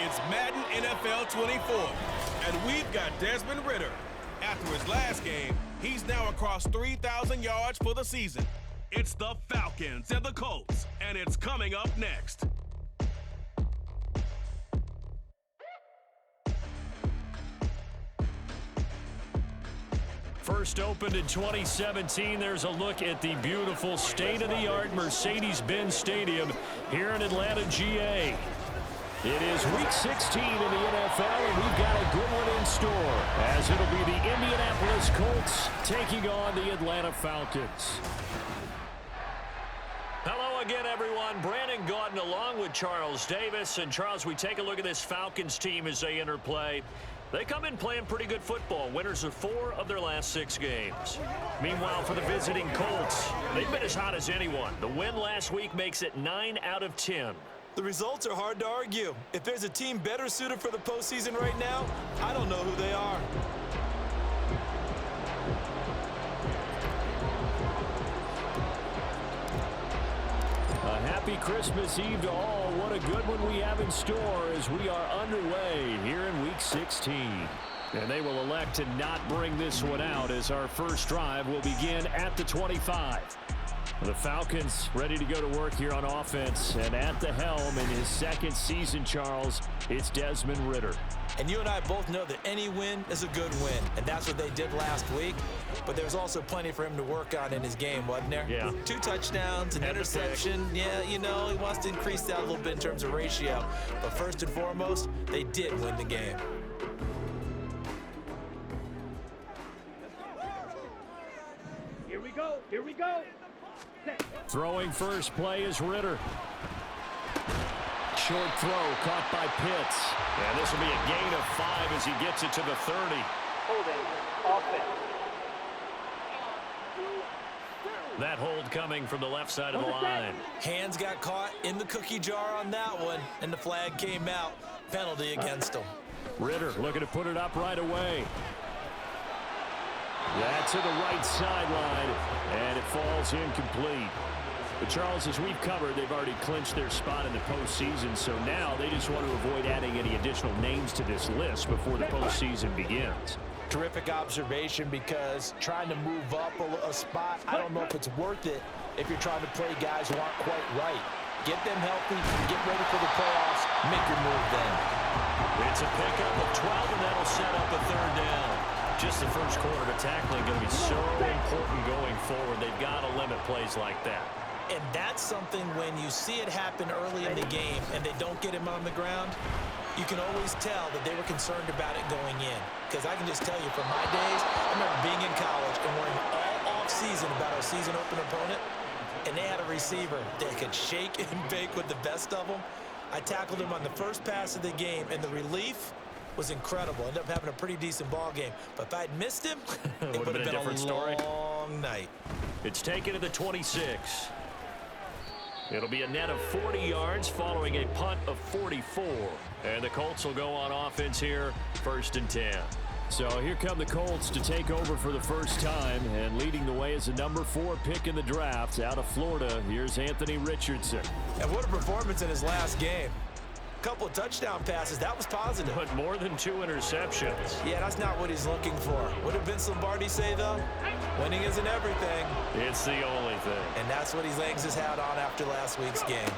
It's Madden NFL 24, and we've got Desmond Ridder. After his last game, he's now across 3,000 yards for the season. It's the Falcons and the Colts, and it's coming up next. First opened in 2017, there's a look at the beautiful state-of-the-art Mercedes-Benz Stadium here in Atlanta, GA. It is Week 16 in the NFL, and we've got a good one in store, as it'll be the Indianapolis Colts taking on the Atlanta Falcons. Hello again, everyone. Brandon Gaudin along with Charles Davis. And, Charles, we take a look at this Falcons team as they enter play. They come in playing pretty good football, winners of 4 of their last 6 games. Meanwhile, for the visiting Colts, they've been as hot as anyone. The win last week makes it 9 out of 10. The results are hard to argue. If there's a team better suited for the postseason right now, I don't know who they are. A happy Christmas Eve to all. What a good one we have in store as we are underway here in Week 16. And they will elect to not bring this one out as our first drive will begin at the 25. The Falcons ready to go to work here on offense, and at the helm in his second season, Charles, it's Desmond Ridder. And you and I both know that any win is a good win, and that's what they did last week. But there's also plenty for him to work on in his game, wasn't there? Yeah. 2 touchdowns, an interception. Yeah, you know, he wants to increase that a little bit in terms of ratio. But first and foremost, they did win the game. Here we go. Here we go. Throwing first play is Ridder. Short throw caught by Pitts. And this will be a gain of 5 as he gets it to the 30. Holding. Offense. That hold coming from the left side of the line. Hands got caught in the cookie jar on that one, and the flag came out. Penalty against him. Ridder looking to put it up right away. That's to the right sideline, and it falls incomplete. But Charles, as we've covered, they've already clinched their spot in the postseason, so now they just want to avoid adding any additional names to this list before the postseason begins. Terrific observation, because trying to move up a spot, I don't know if it's worth it if you're trying to play guys who aren't quite right. Get them healthy, get ready for the playoffs, make your move then. It's a pickup of 12, and that'll set up a 3rd down. Just the first quarter to tackling going to be so important going forward. They've got to limit plays like that. And that's something when you see it happen early in the game and they don't get him on the ground, you can always tell that they were concerned about it going in. Because I can just tell you from my days, I remember being in college and worrying all off-season about our season opener opponent, and they had a receiver that could shake and bake with the best of them. I tackled him on the first pass of the game, and the relief was incredible. Ended up having a pretty decent ball game. But if I'd missed him, it would have been a long night. It's taken to the 26. It'll be a net of 40 yards following a punt of 44. And the Colts will go on offense here, 1st and 10. So here come the Colts to take over for the first time, and leading the way is the number 4 pick in the draft out of Florida. Here's Anthony Richardson. And what a performance in his last game. Couple of touchdown passes, that was positive. But more than 2 interceptions. Yeah, that's not what he's looking for. What did Vince Lombardi say, though? Winning isn't everything. It's the only thing. And that's what he hangs his hat on after last week's game.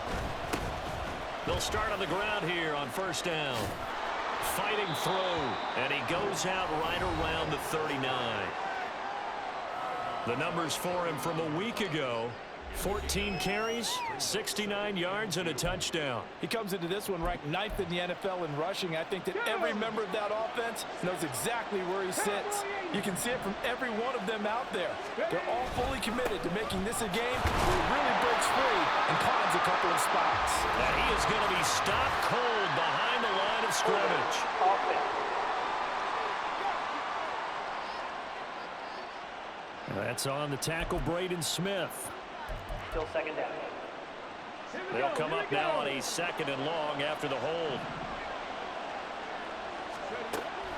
They'll start on the ground here on 1st down. Fighting through, and he goes out right around the 39. The numbers for him from a week ago: 14 carries, 69 yards, and a touchdown. He comes into this one ranked 9th in the NFL in rushing. I think that every member of that offense knows exactly where he sits. You can see it from every one of them out there. They're all fully committed to making this a game where he really breaks free and climbs a couple of spots. And he is going to be stopped cold behind the line of scrimmage. That's on the tackle, Braden Smith. Still 2nd down. They'll come up now on a 2nd and long after the hold.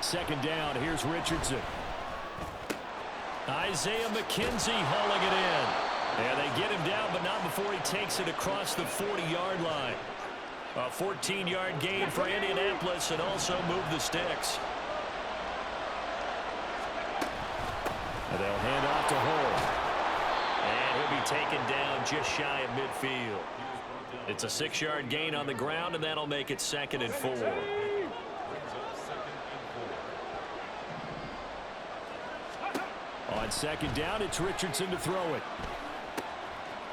2nd down, here's Richardson. Isaiah McKenzie hauling it in. And they get him down, but not before he takes it across the 40-yard line. A 14-yard gain for Indianapolis and also move the sticks. And they'll hand off to Hull. And he'll be taken down just shy of midfield. It's a 6-yard gain on the ground, and that'll make it 2nd and 4. On 2nd down, it's Richardson to throw it.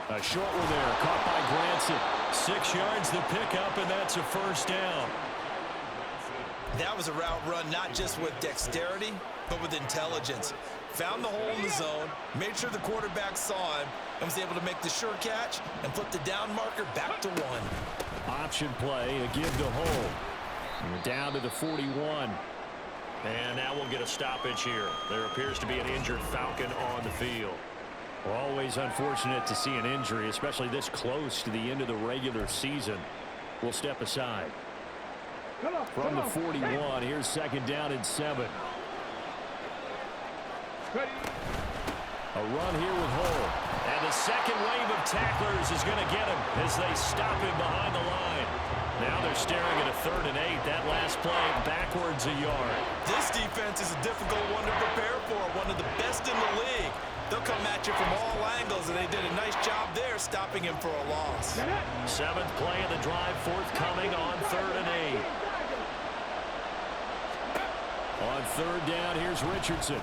A short one there, caught by Granson. 6 yards the pickup, and that's a 1st down. That was a route run not just with dexterity, but with intelligence. Found the hole in the zone, made sure the quarterback saw him, and was able to make the sure catch and flip the down marker back to 1. Option play, a give to Hull. We're down to the 41. And now we'll get a stoppage here. There appears to be an injured Falcon on the field. Well, always unfortunate to see an injury, especially this close to the end of the regular season. We'll step aside. From the 41, here's 2nd down and 7. A run here with Hull. And the second wave of tacklers is going to get him as they stop him behind the line. Now they're staring at a 3rd and 8. That last play backwards a yard. This defense is a difficult one to prepare for, one of the best in the league. They'll come at you from all angles, and they did a nice job there stopping him for a loss. 7th play of the drive forthcoming on 3rd and 8. On 3rd down, here's Richardson.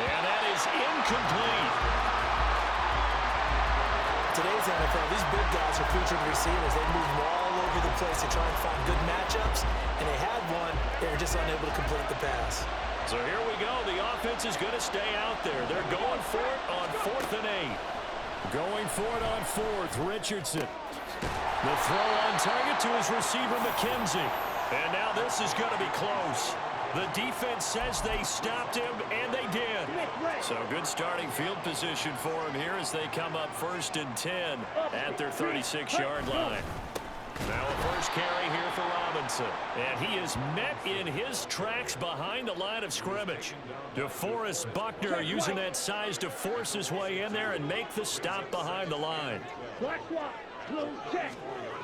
And that is incomplete. Today's NFL, these big guys are featured receivers. They move all over the place to try and find good matchups, and they had one. They were just unable to complete the pass. So here we go. The offense is going to stay out there. They're going for it on 4th and 8. Going for it on 4th, Richardson. The throw on target to his receiver, McKenzie. And now this is going to be close. The defense says they stopped him, and they did. So good starting field position for him here as they come up 1st and 10 at their 36-yard line. Now a first carry here for Robinson. And he is met in his tracks behind the line of scrimmage. DeForest Buckner using that size to force his way in there and make the stop behind the line. Black swap, blue check,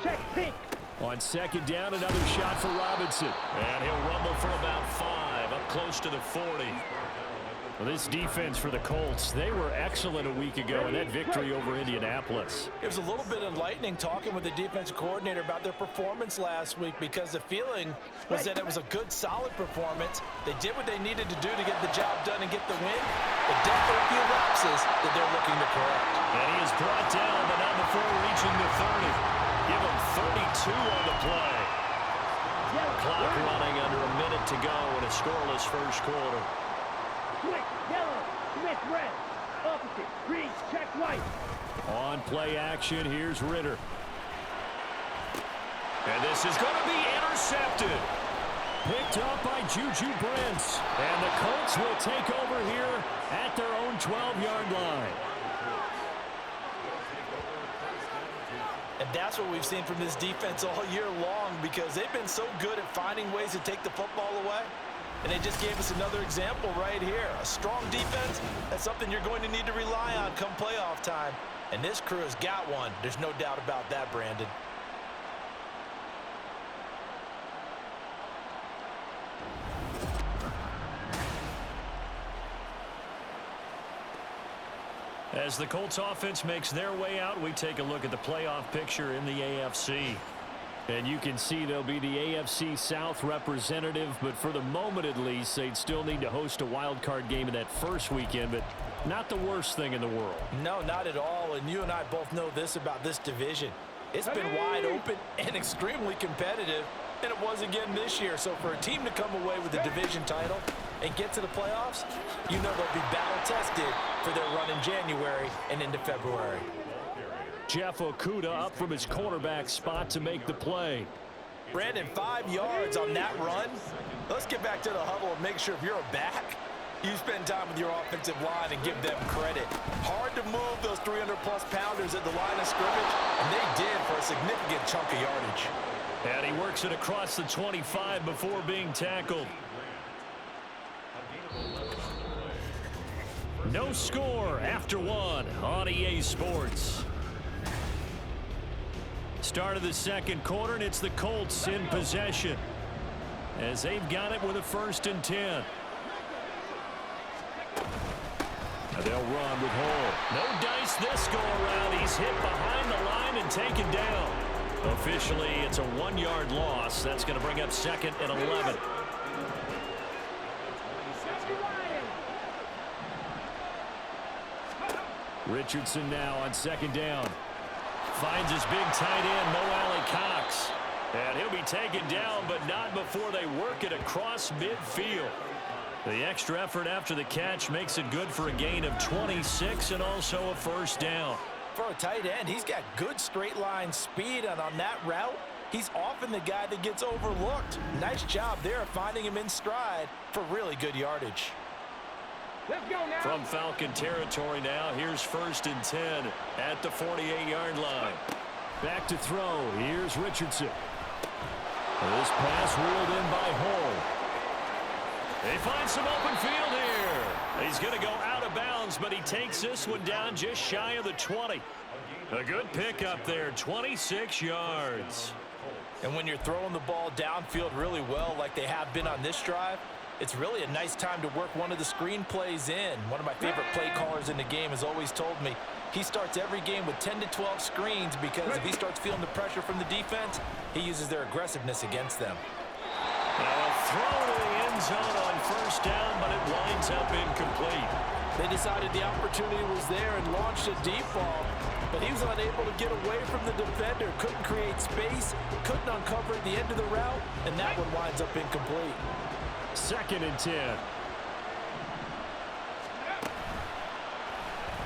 check pink. On 2nd down, another shot for Robinson. And he'll rumble for about 5, up close to the 40. Well, this defense for the Colts, they were excellent a week ago in that victory over Indianapolis. It was a little bit enlightening talking with the defensive coordinator about their performance last week, because the feeling was that it was a good, solid performance. They did what they needed to do to get the job done and get the win, but definitely a few lapses that they're looking to correct. And he is brought down, but not before reaching the 30. Give him 32 on the play. Clock running under a minute to go in a scoreless first quarter. Switch, yellow, switch red, opposite, green, check white. On play action, here's Ritter. And this is going to be intercepted. Picked up by Juju Brents. And the Colts will take over here at their own 12-yard line. And that's what we've seen from this defense all year long, because they've been so good at finding ways to take the football away. And they just gave us another example right here. A strong defense, that's something you're going to need to rely on come playoff time. And this crew has got one. There's no doubt about that, Brandon. As the Colts offense makes their way out, we take a look at the playoff picture in the AFC. And you can see they'll be the AFC South representative, but for the moment at least, they'd still need to host a wild card game in that first weekend, but not the worst thing in the world. No, not at all, and you and I both know this about this division. It's been wide open and extremely competitive, and it was again this year. So for a team to come away with the division title and get to the playoffs, you know they'll be battle-tested for their run in January and into February. Jeff Okudah up from his cornerback spot to make the play. Brandon, 5 yards on that run. Let's get back to the huddle and make sure if you're a back, you spend time with your offensive line and give them credit. Hard to move those 300-plus pounders at the line of scrimmage, and they did for a significant chunk of yardage. And he works it across the 25 before being tackled. No score after one on EA Sports. Start of the second quarter, and it's the Colts in possession as they've got it with a 1st and 10. And they'll run with Hall. No dice this go around. He's hit behind the line and taken down. Officially, it's a 1-yard loss. That's going to bring up 2nd and 11. Richardson now on 2nd down. Finds his big tight end, Mo Alley-Cox. And he'll be taken down, but not before they work it across midfield. The extra effort after the catch makes it good for a gain of 26 and also a 1st down. For a tight end, he's got good straight line speed, and on that route, he's often the guy that gets overlooked. Nice job there finding him in stride for really good yardage. Let's go now. From Falcon territory now, here's 1st and 10 at the 48-yard line. Back to throw. Here's Richardson. This pass wheeled in by Hall. They find some open field here. He's going to go out of bounds, but he takes this one down just shy of the 20. A good pickup there, 26 yards. And when you're throwing the ball downfield really well like they have been on this drive, it's really a nice time to work one of the screen plays in. One of my favorite play callers in the game has always told me he starts every game with 10 to 12 screens because if he starts feeling the pressure from the defense, he uses their aggressiveness against them. Now a throw to the end zone on 1st down, but it winds up incomplete. They decided the opportunity was there and launched a deep ball, but he was unable to get away from the defender, couldn't create space, couldn't uncover at the end of the route, and that one winds up incomplete. 2nd and 10.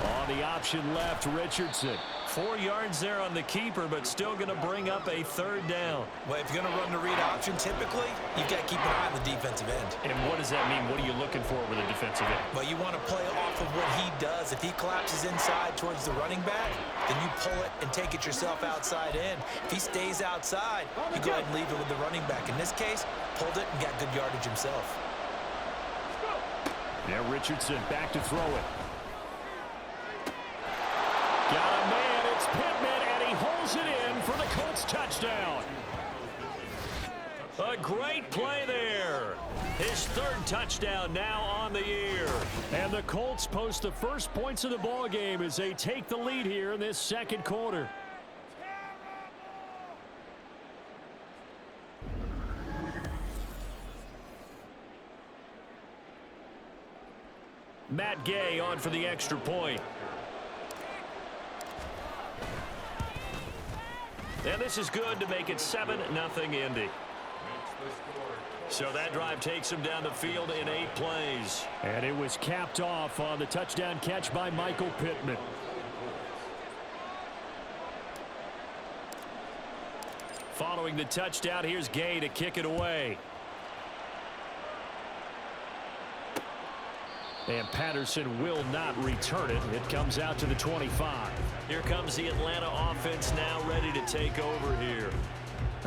On the option left, Richardson. 4 yards there on the keeper, but still going to bring up a 3rd down. Well, if you're going to run the read option, typically, you've got to keep an eye on the defensive end. And what does that mean? What are you looking for with a defensive end? Well, you want to play off of what he does. If he collapses inside towards the running back, then you pull it and take it yourself outside in. If he stays outside, you go ahead and leave it with the running back. In this case, pulled it and got good yardage himself. Now Richardson back to throw it. Got a man, it's Pittman, and he holds it in for the Colts touchdown. A great play there. His 3rd touchdown now on the year. And the Colts post the first points of the ball game as they take the lead here in this 2nd quarter. Matt Gay on for the extra point. And this is good to make it 7-0 Indy. So that drive takes him down the field in 8 plays. And it was capped off on the touchdown catch by Michael Pittman. Following the touchdown, here's Gay to kick it away. And Patterson will not return it. It comes out to the 25. Here comes the Atlanta offense now ready to take over here.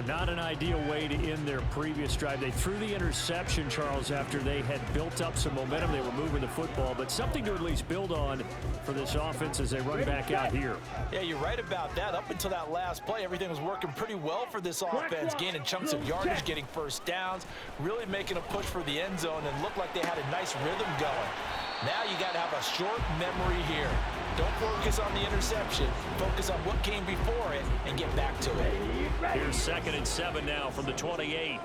Not an ideal way to end their previous drive. They threw the interception, Charles, after they had built up some momentum. They were moving the football, but something to at least build on for this offense as they run back out here. Yeah, you're right about that. Up until that last play, everything was working pretty well for this offense, gaining chunks of yardage, getting 1st downs, really making a push for the end zone, and looked like they had a nice rhythm going. Now you got to have a short memory here. Don't focus on the interception. Focus on what came before it and get back to it. Here's 2nd and 7 now from the 28.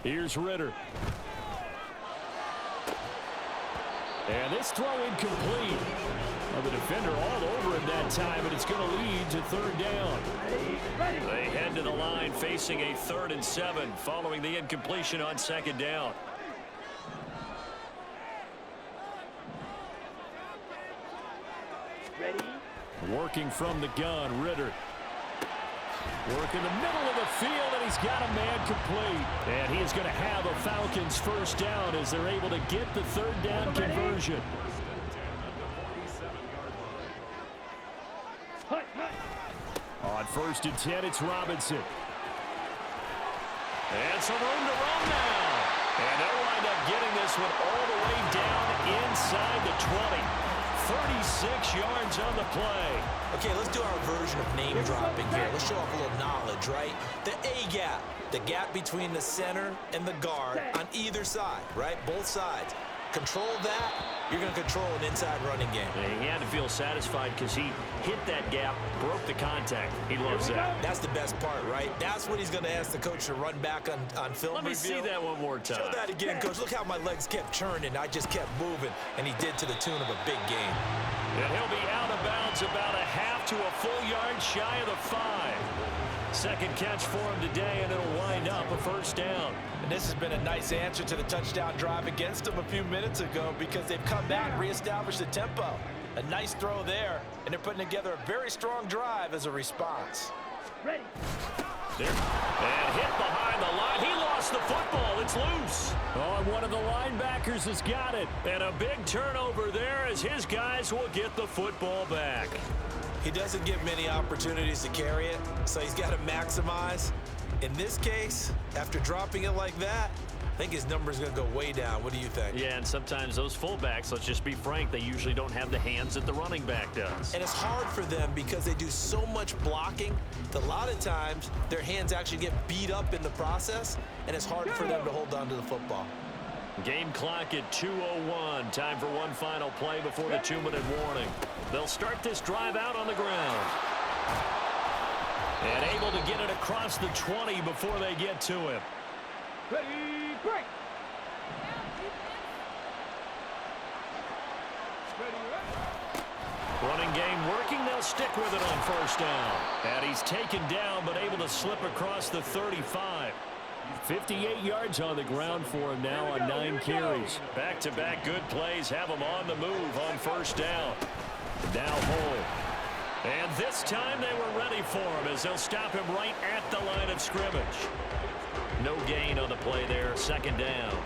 Here's Ritter. And this throw incomplete. Well, the defender all over him that time, and it's going to lead to 3rd down. They head to the line facing a 3rd and 7 following the incompletion on 2nd down. Ready? Working from the gun, Ritter. Work in the middle of the field, and he's got a man complete. And he is going to have a Falcons 1st down as they're able to get the 3rd down conversion. On 1st and 10, it's Robinson. And some room to run now. And they'll wind up getting this one all the way down inside the 20. 36 yards on the play. Okay, let's do our version of name dropping here. Let's show off a little knowledge, right? The A gap, the gap between the center and the guard on either side, right? Both sides. Control that, you're going to control an inside running game. Yeah, he had to feel satisfied because he hit that gap, broke the contact. He loves that. That's the best part, right? That's what he's going to ask the coach to run back on film Let me see that one more time. Show that again, Coach. Look how my legs kept churning. I just kept moving, and he did to the tune of a big game. And he'll be out of bounds about a half to a full yard shy of the 5. Second catch for him today, and it'll wind up a first down. And this has been a nice answer to the touchdown drive against them a few minutes ago because they've come back and reestablished the tempo. A nice throw there, and they're putting together a very strong drive as a response. Ready. There. And hit behind the line. He lost the football. It's loose. Oh, and one of the linebackers has got it. And a big turnover there as his guys will get the football back. He doesn't get many opportunities to carry it, so he's got to maximize. In this case, after dropping it like that, I think his number's going to go way down. What do you think? Yeah, and sometimes those fullbacks, let's just be frank, they usually don't have the hands that the running back does. And it's hard for them because they do so much blocking that a lot of times their hands actually get beat up in the process, and it's hard for them to hold on to the football. Game clock at 2:01. Time for one final play before the 2-minute warning. They'll start this drive out on the ground. And able to get it across the 20 before they get to him. Ready, break. Running game working. They'll stick with it on first down. And he's taken down but able to slip across the 35. 58 yards on the ground for him now on 9 carries. Back-to-back good plays have him on the move on first down. Now home. And this time they were ready for him as they'll stop him right at the line of scrimmage. No gain on the play there, second down.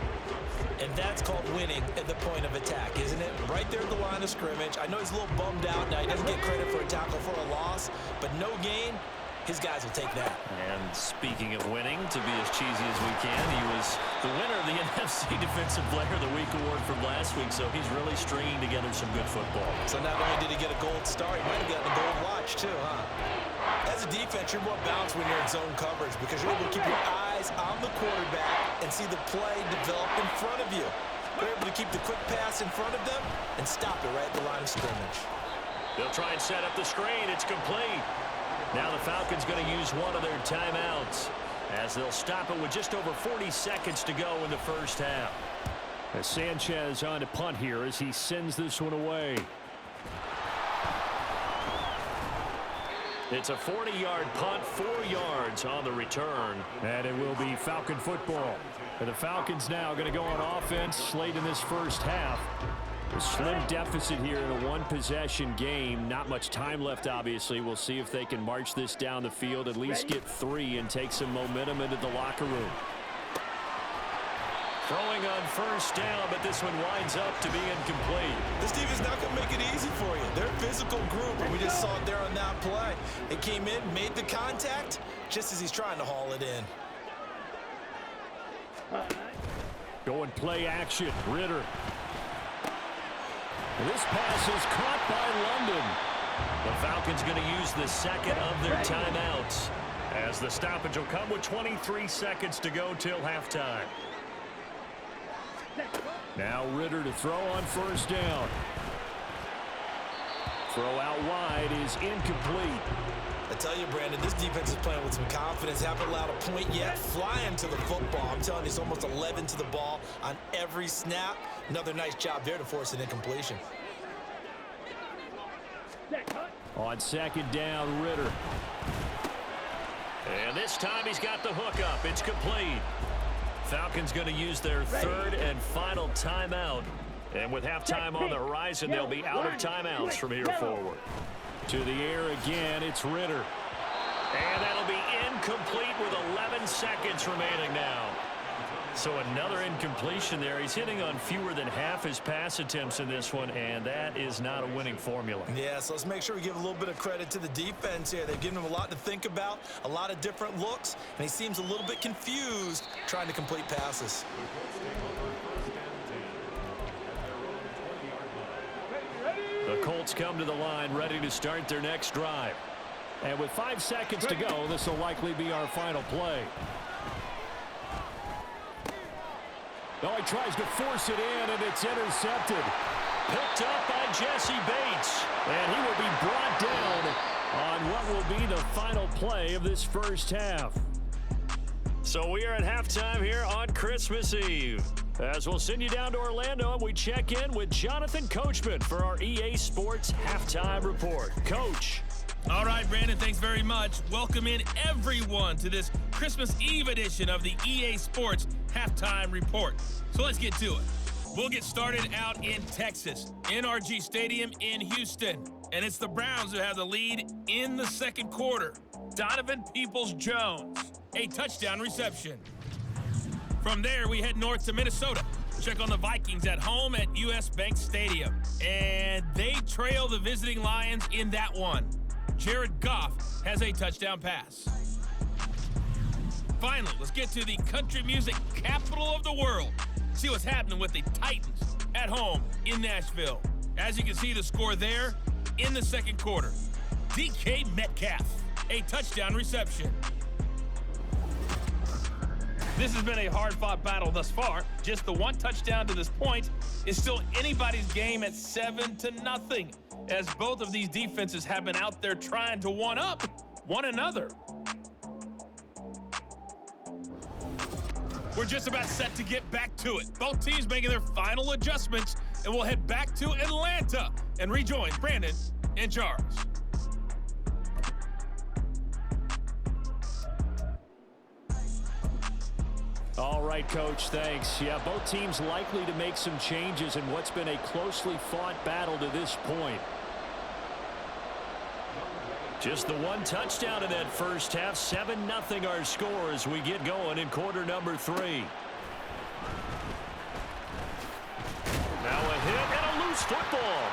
And that's called winning at the point of attack, isn't it? Right there at the line of scrimmage. I know he's a little bummed out now. He doesn't get credit for a tackle for a loss, but no gain. His guys will take that. And speaking of winning, to be as cheesy as we can, he was the winner of the NFC Defensive Player of the Week award from last week, so he's really stringing together some good football. So not only did he get a gold star, he might have gotten a gold watch too, huh? As a defense, you're more balanced when you're in zone coverage because you're able to keep your eyes on the quarterback and see the play develop in front of you. You're able to keep the quick pass in front of them and stop it right at the line of scrimmage. They'll try and set up the screen. It's complete. Now the Falcons going to use one of their timeouts as they'll stop it with just over 40 seconds to go in the first half. As Sanchez on to punt here as he sends this one away. It's a 40-yard punt, 4 yards on the return. And it will be Falcon football. And the Falcons now going to go on offense late in this first half. A slim deficit here in a one-possession game. Not much time left, obviously. We'll see if they can march this down the field, at least get 3 and take some momentum into the locker room. Throwing on first down, but this one winds up to be incomplete. This defense is not going to make it easy for you. They're a physical group, and we just saw it there on that play. They came in, made the contact, just as he's trying to haul it in. Going play action, Ritter. This pass is caught by London. The Falcons going to use the second of their timeouts as the stoppage will come with 23 seconds to go till halftime. Now Ritter to throw on first down. Throw out wide is incomplete. I tell you, Brandon, this defense is playing with some confidence. Haven't allowed a point yet. Flying to the football. I'm telling you, it's almost 11 to the ball on every snap. Another nice job there to force an incompletion. On second down, Ritter. And this time he's got the hook up. It's complete. Falcons going to use their third and final timeout. And with halftime on the horizon, they'll be out of timeouts from here forward. To the air again, it's Ritter. And that'll be incomplete with 11 seconds remaining now. So another incompletion there. He's hitting on fewer than half his pass attempts in this one, and that is not a winning formula. Yeah, so let's make sure we give a little bit of credit to the defense here. They've given him a lot to think about, a lot of different looks, and he seems a little bit confused trying to complete passes. The Colts come to the line ready to start their next drive. And with 5 seconds to go, this will likely be our final play. Oh, he tries to force it in, and it's intercepted. Picked up by Jesse Bates. And he will be brought down on what will be the final play of this first half. So we are at halftime here on Christmas Eve. As we'll send you down to Orlando, and we check in with Jonathan Coachman for our EA Sports Halftime Report. Coach. All right, Brandon, thanks very much. Welcome in everyone to this Christmas Eve edition of the EA Sports Halftime Report. So let's get to it. We'll get started out in Texas, NRG Stadium in Houston. And it's the Browns who have the lead in the second quarter. Donovan Peoples-Jones, a touchdown reception. From there, we head north to Minnesota. Check on the Vikings at home at US Bank Stadium. And they trail the visiting Lions in that one. Jared Goff has a touchdown pass. Finally, let's get to the country music capital of the world. See what's happening with the Titans at home in Nashville. As you can see the score there in the second quarter. DK Metcalf, a touchdown reception. This has been a hard-fought battle thus far. Just the one touchdown to this point is still anybody's game at 7-0, as both of these defenses have been out there trying to one-up one another. We're just about set to get back to it. Both teams making their final adjustments, and we'll head back to Atlanta and rejoin Brandon and Charles. All right, Coach, thanks. Yeah, both teams likely to make some changes in what's been a closely fought battle to this point. Just the one touchdown in that first half. 7-0 our score as we get going in quarter number 3. Now a hit and a loose football.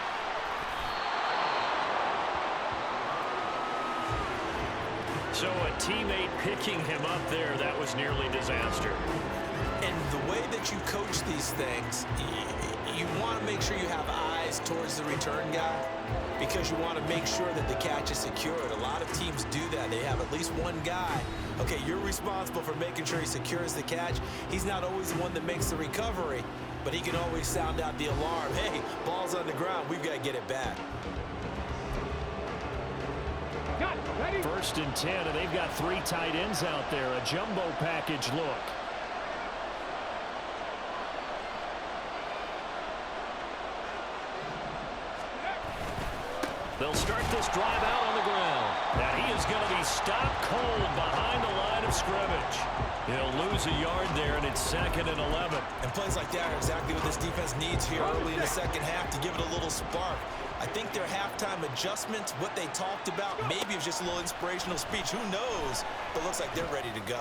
So a teammate picking him up there, that was nearly disaster. And the way that you coach these things, you want to make sure you have eyes towards the return guy because you want to make sure that the catch is secured. A lot of teams do that. They have at least one guy. Okay, you're responsible for making sure he secures the catch. He's not always the one that makes the recovery, but he can always sound out the alarm. Hey, ball's on the ground. We've got to get it back. 1st and 10, and they've got 3 tight ends out there. A jumbo package look. They'll start this drive out on the ground. Now he is going to be stopped cold behind the line of scrimmage. He'll lose a yard there, and it's 2nd and 11. And plays like that are exactly what this defense needs here early in the second half to give it a little spark. I think their halftime adjustments, what they talked about, maybe it was just a little inspirational speech. Who knows? But looks like they're ready to go.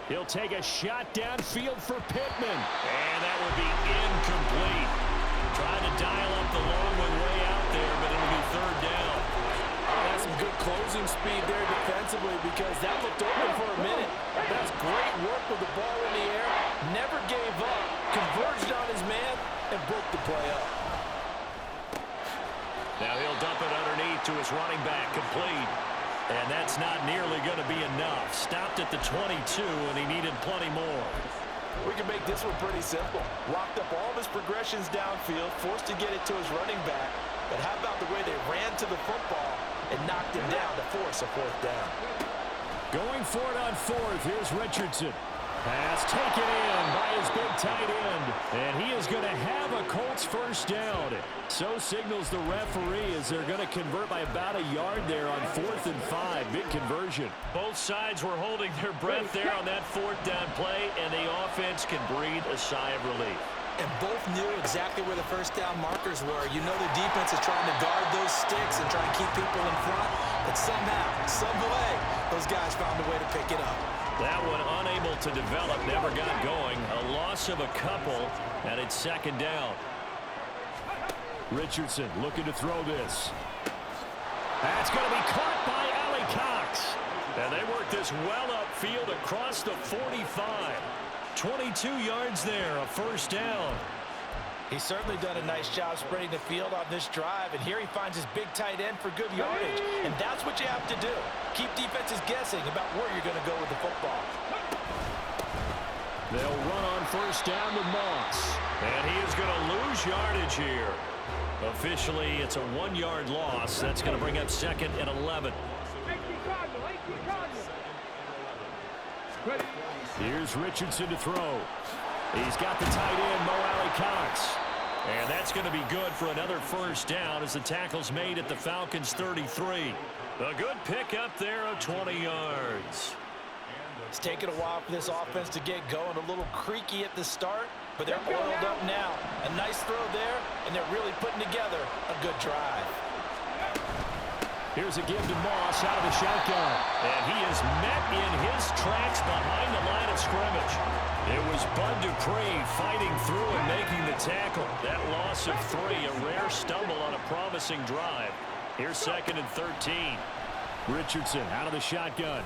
He'll take a shot downfield for Pittman. And that would be incomplete. Trying to dial up the long one way out there, but it'll be 3rd down. Oh, that's some good closing speed there defensively because that looked open for a minute. That's great work with the ball in the air. Never gave up. Converged on his man and broke the play up. Now he'll dump it underneath to his running back, complete. And that's not nearly going to be enough. Stopped at the 22, and he needed plenty more. We can make this one pretty simple. Locked up all of his progressions downfield, forced to get it to his running back. But how about the way they ran to the football and knocked him down to force a 4th down? Going for it on 4th, here's Richardson. Pass taken in by his big tight end. And he is going to have a Colts 1st down. So signals the referee as they're going to convert by about a yard there on 4th and 5. Big conversion. Both sides were holding their breath there on that 4th down play, and the offense can breathe a sigh of relief. And both knew exactly where the 1st down markers were. You know the defense is trying to guard those sticks and try and keep people in front. But somehow, some way, those guys found a way to pick it up. That one unable to develop, never got going. A loss of a couple, and it's 2nd down. Richardson looking to throw this. That's going to be caught by Allie Cox. And they work this well upfield across the 45. 22 yards there, a 1st down. He's certainly done a nice job spreading the field on this drive, and here he finds his big tight end for good yardage, and that's what you have to do. Keep defenses guessing about where you're going to go with the football. They'll run on first down with Moss, and he is going to lose yardage here. Officially, it's a 1-yard loss. That's going to bring up 2nd and 11. Here's Richardson to throw. He's got the tight end, Mo Alley-Cox. And that's going to be good for another first down as the tackle's made at the Falcons' 33. A good pickup there of 20 yards. It's taken a while for this offense to get going. A little creaky at the start, but they're oiled up now. A nice throw there, and they're really putting together a good drive. Here's a give to Moss out of the shotgun. And he is met in his tracks behind the line of scrimmage. It was Bud Dupree fighting through and making the tackle. That loss of 3, a rare stumble on a promising drive. Here's 2nd and 13. Richardson out of the shotgun.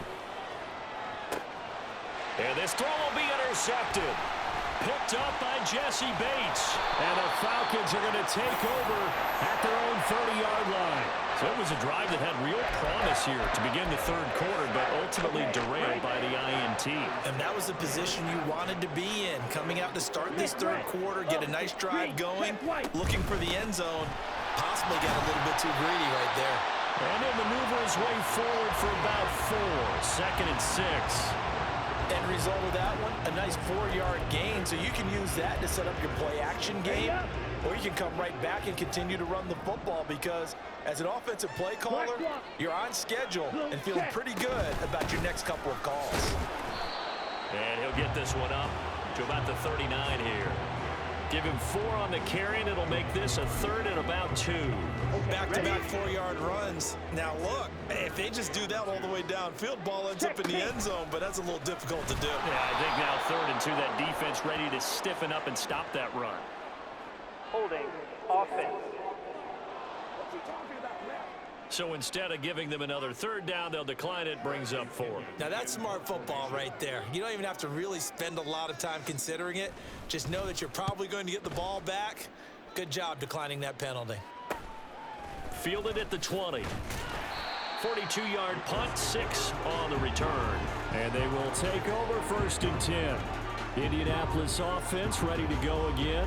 And this throw will be intercepted. Picked up by Jesse Bates. And the Falcons are going to take over at their own 30-yard line. So it was a drive that had real promise here to begin the third quarter, but ultimately derailed by the INT. And that was the position you wanted to be in. Coming out to start this third quarter, get a nice drive going, looking for the end zone. Possibly got a little bit too greedy right there. And he'll maneuver his way forward for about 4. 2nd and 6. End result of that one, a nice 4-yard gain, so you can use that to set up your play-action game, or you can come right back and continue to run the football because as an offensive play caller, you're on schedule and feeling pretty good about your next couple of calls. And he'll get this one up to about the 39 here. Give him 4 on the carry, and it'll make this a 3rd and about 2. Back-to-back 4-yard runs. Now, look, if they just do that all the way downfield, ball ends up in the end zone, but that's a little difficult to do. Yeah, I think now 3rd and 2, that defense ready to stiffen up and stop that run. Holding offense. So instead of giving them another 3rd down, they'll decline it, brings up 4. Now, that's smart football right there. You don't even have to really spend a lot of time considering it. Just know that you're probably going to get the ball back. Good job declining that penalty. Fielded at the 20. 42-yard punt, 6 on the return. And they will take over 1st and 10. Indianapolis offense ready to go again.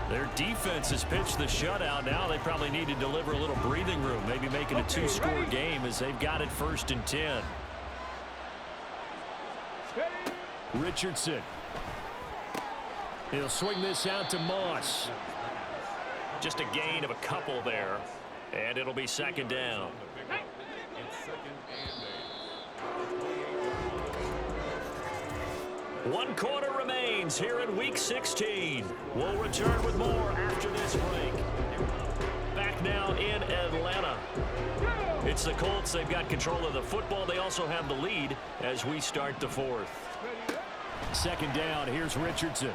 Their defense has pitched the shutout. Now they probably need to deliver a little breathing room, maybe make it a 2-score game as they've got it 1st and 10. Richardson. He'll swing this out to Moss. Just a gain of a couple there, and it'll be 2nd down. One quarter remains here in Week 16. We'll return with more after this break. Back now in Atlanta. It's the Colts. They've got control of the football. They also have the lead as we start the 4th. 2nd down. Here's Richardson.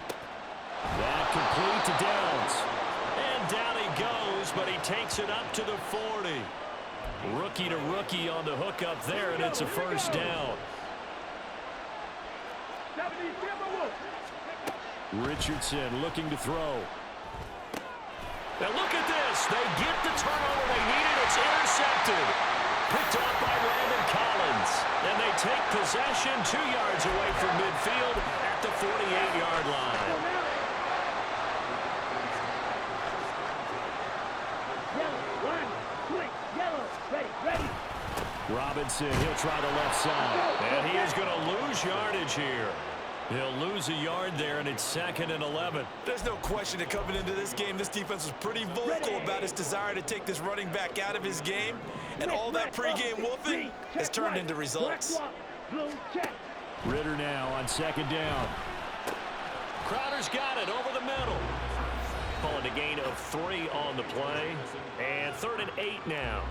That complete to Downs. And down he goes, but he takes it up to the 40. Rookie to rookie on the hook up there, and it's a 1st down. Richardson looking to throw. Now look at this. They get the turnover they needed. It's intercepted. Picked up by Landon Collins. And they take possession 2 yards away from midfield at the 48-yard line. Robinson, he'll try the left side. And he is going to lose yardage here. He'll lose a yard there, and it's 2nd and 11. There's no question that coming into this game, this defense was pretty vocal about its desire to take this running back out of his game, and all that pregame wolfing has turned into results. Ritter now on 2nd down. Crowder's got it over the middle. Calling a gain of 3 on the play, and 3rd and 8 now.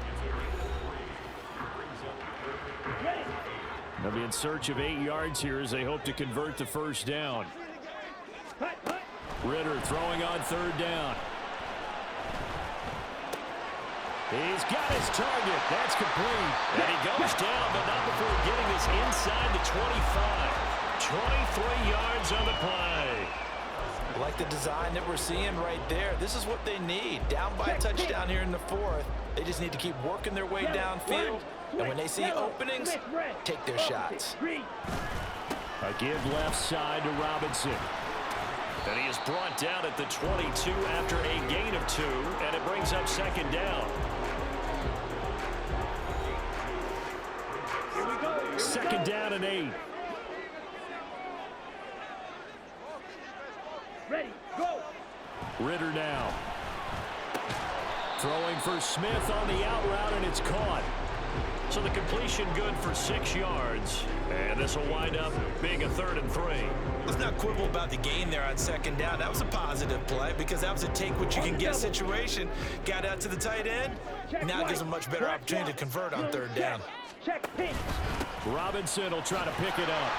They'll be in search of 8 yards here as they hope to convert the 1st down. Ritter throwing on 3rd down. He's got his target. That's complete. And he goes down, but not before getting this inside the 25. 23 yards on the play. I like the design that we're seeing right there. This is what they need. Down by a touchdown here in the fourth. They just need to keep working their way downfield. And when they see openings, take their shots. A give left side to Robinson. And he is brought down at the 22 after a gain of 2, and it brings up second down. Second down and 8. Ready, go. Ritter now. Throwing for Smith on the out route, and it's caught. So the completion good for 6 yards. And this will wind up being a 3rd and 3. Let's not quibble about the gain there on second down. That was a positive play because that was a take-what-you-can-get situation. Got out to the tight end. Now it gives them a much better opportunity to convert on 3rd down. Robinson will try to pick it up.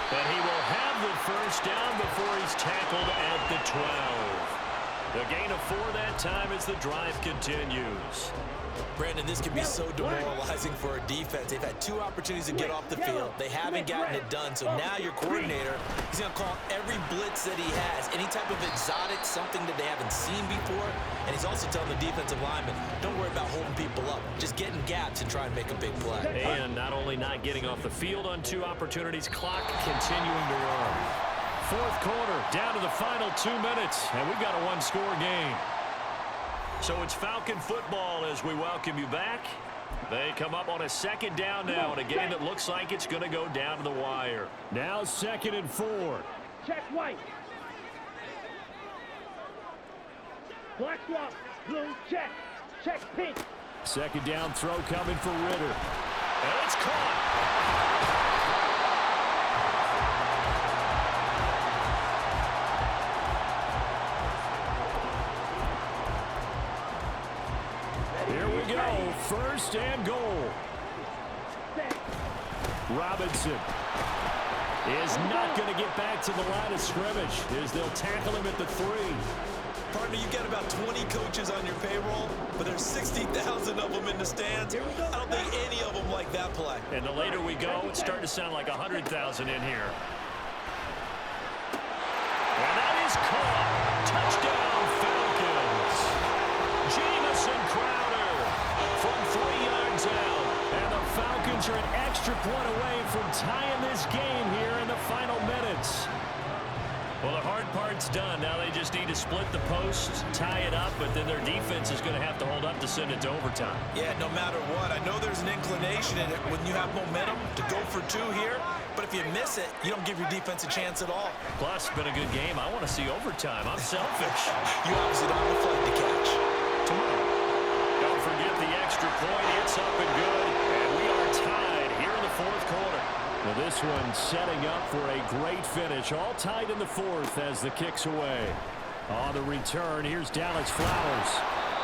And he will have the first down before he's tackled at the 12. The gain of 4 that time as the drive continues. Brandon, this can be so demoralizing for a defense. They've had 2 opportunities to get off the field. They haven't gotten it done. So now your coordinator, he's going to call every blitz that he has, any type of exotic, something that they haven't seen before. And he's also telling the defensive lineman, don't worry about holding people up. Just get in gaps and try and make a big play. And not only not getting off the field on 2 opportunities, clock continuing to run. Fourth quarter, down to the final 2 minutes, and we've got a 1-score game. So it's Falcon football as we welcome you back. They come up on a second down now in a game that looks like it's going to go down to the wire. Now 2nd and 4. Check white. Black swap, blue check. Check pink. Second down throw coming for Ritter. And it's caught. Here we go, 1st and goal. Robinson is not going to get back to the line of scrimmage as they'll tackle him at the 3. Partner, you got about 20 coaches on your payroll, but there's 60,000 of them in the stands. I don't think any of them like that play. And the later we go, it's starting to sound like 100,000 in here. And that is caught. Touchdown, Falcons. Jamison Crowder from 3 yards out. And the Falcons are an extra point away from tying this game here in the final minutes. Well, the hard part's done. Now they just need to split the post, tie it up, but then their defense is going to have to hold up to send it to overtime. Yeah, no matter what. I know there's an inclination in it when you have momentum to go for 2 here, but if you miss it, you don't give your defense a chance at all. Plus, it's been a good game. I want to see overtime. I'm selfish. You obviously don't have a flight to catch. Tomorrow. Don't forget the extra point. It's up and good, and we are tied here in the 4th quarter. Well, this one setting up for a great finish. All tied in the 4th as the kick's away. On the return, here's Dallas Flowers.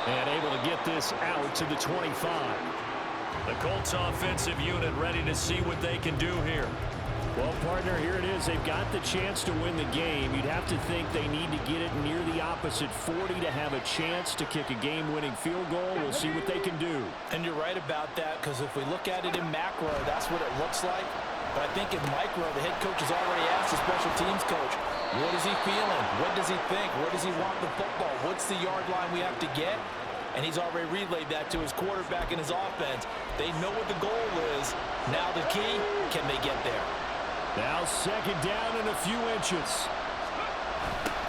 And able to get this out to the 25. The Colts offensive unit ready to see what they can do here. Well, partner, here it is. They've got the chance to win the game. You'd have to think they need to get it near the opposite 40 to have a chance to kick a game-winning field goal. We'll see what they can do. And you're right about that, because if we look at it in macro, that's what it looks like. But I think in micro, the head coach has already asked the special teams coach, what is he feeling? What does he think? Where does he want the football? What's the yard line we have to get? And he's already relayed that to his quarterback and his offense. They know what the goal is. Now the key, can they get there? Now second down and a few inches.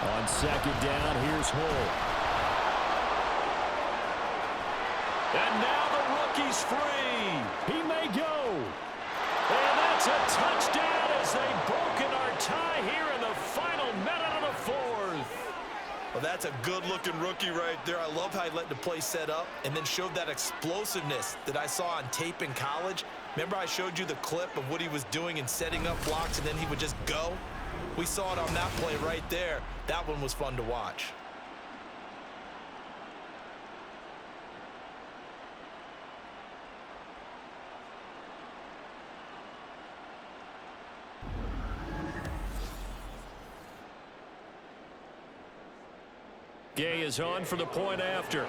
On second down, here's Hull. And now the rookie's free. He may go. And that's a touchdown as they've broken our tie here in the final minute of the 4th. Well, that's a good-looking rookie right there. I love how he let the play set up and then showed that explosiveness that I saw on tape in college. Remember I showed you the clip of what he was doing and setting up blocks, and then he would just go? We saw it on that play right there. That one was fun to watch. Gay is on for the point after.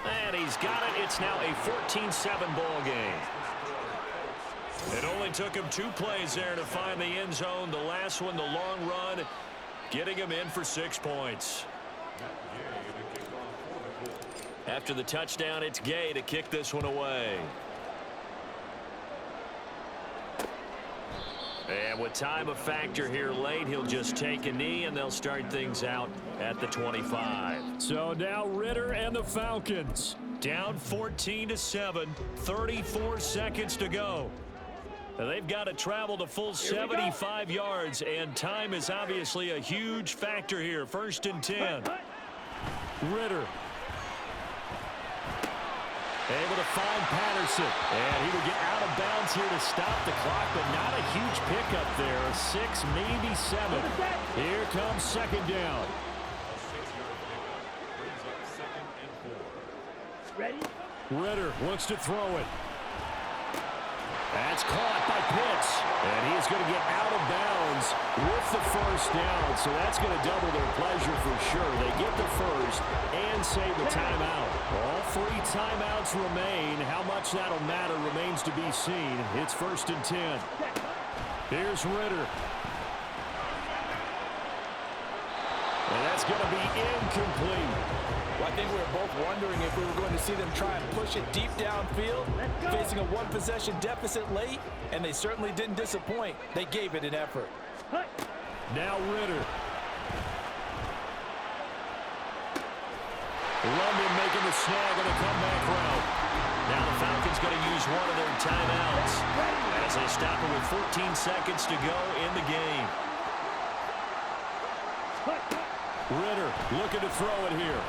And he's got it. It's now a 14-7 ball game. It only took him 2 plays there to find the end zone. The last one, the long run, getting him in for 6 points. After the touchdown, it's Gay to kick this one away. And with time a factor here late, he'll just take a knee, and they'll start things out at the 25. So now Ritter and the Falcons. Down 14-7, 34 seconds to go. Now they've got to travel the full 75 yards, and time is obviously a huge factor here. 1st and 10. Ritter. Able to find Patterson. And he will get out of bounds here to stop the clock, but not a huge pickup there. 6, maybe 7. Here comes 2nd down. Ready? Ritter wants to throw it. That's caught by Pitts. And he's going to get out of bounds with the 1st down. So that's going to double their pleasure for sure. They get the 1st and save the timeout. All 3 timeouts remain. How much that'll matter remains to be seen. It's 1st and 10. Here's Ritter. And that's going to be incomplete. Well, I think we were both wondering if we were going to see them try and push it deep downfield, facing a 1-possession deficit late, and they certainly didn't disappoint. They gave it an effort. Now Ritter. London making the snag on a comeback route. Now the Falcons going to use one of their timeouts as they stop it with 14 seconds to go in the game. Ritter looking to throw it here.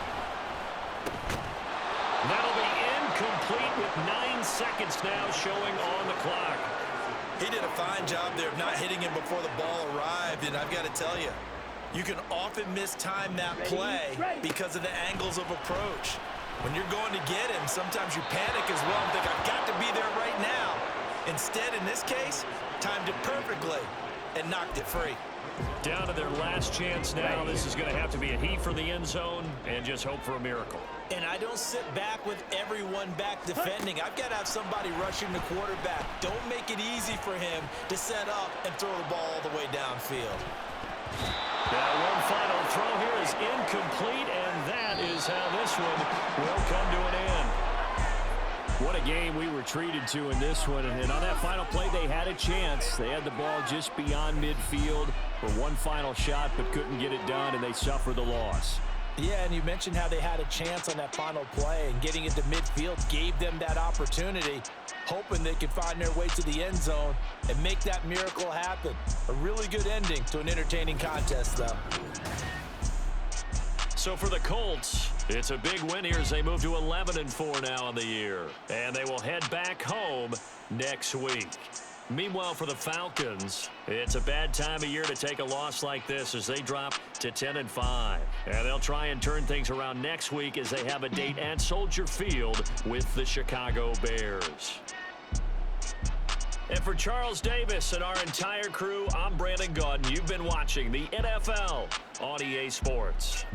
That'll be incomplete with 9 seconds now showing on the clock. He did a fine job there of not hitting him before the ball arrived, and I've got to tell you, you can often mistime that play because of the angles of approach. When you're going to get him, sometimes you panic as well and think, I've got to be there right now. Instead, in this case, timed it perfectly and knocked it free. Down to their last chance now. This is going to have to be a heat for the end zone and just hope for a miracle. And I don't sit back with everyone back defending. I've got to have somebody rushing the quarterback. Don't make it easy for him to set up and throw the ball all the way downfield. Now one final throw here is incomplete, and that is how this one will come to an end. What a game we were treated to in this one. And on that final play, they had a chance. They had the ball just beyond midfield for one final shot, but couldn't get it done, and they suffered the loss. Yeah, and you mentioned how they had a chance on that final play, and getting into midfield gave them that opportunity, hoping they could find their way to the end zone and make that miracle happen. A really good ending to an entertaining contest, though. So for the Colts, it's a big win here as they move to 11-4 now on the year. And they will head back home next week. Meanwhile, for the Falcons, it's a bad time of year to take a loss like this as they drop to 10-5. And they'll try and turn things around next week as they have a date at Soldier Field with the Chicago Bears. And for Charles Davis and our entire crew, I'm Brandon Gaudin. You've been watching the NFL on EA Sports.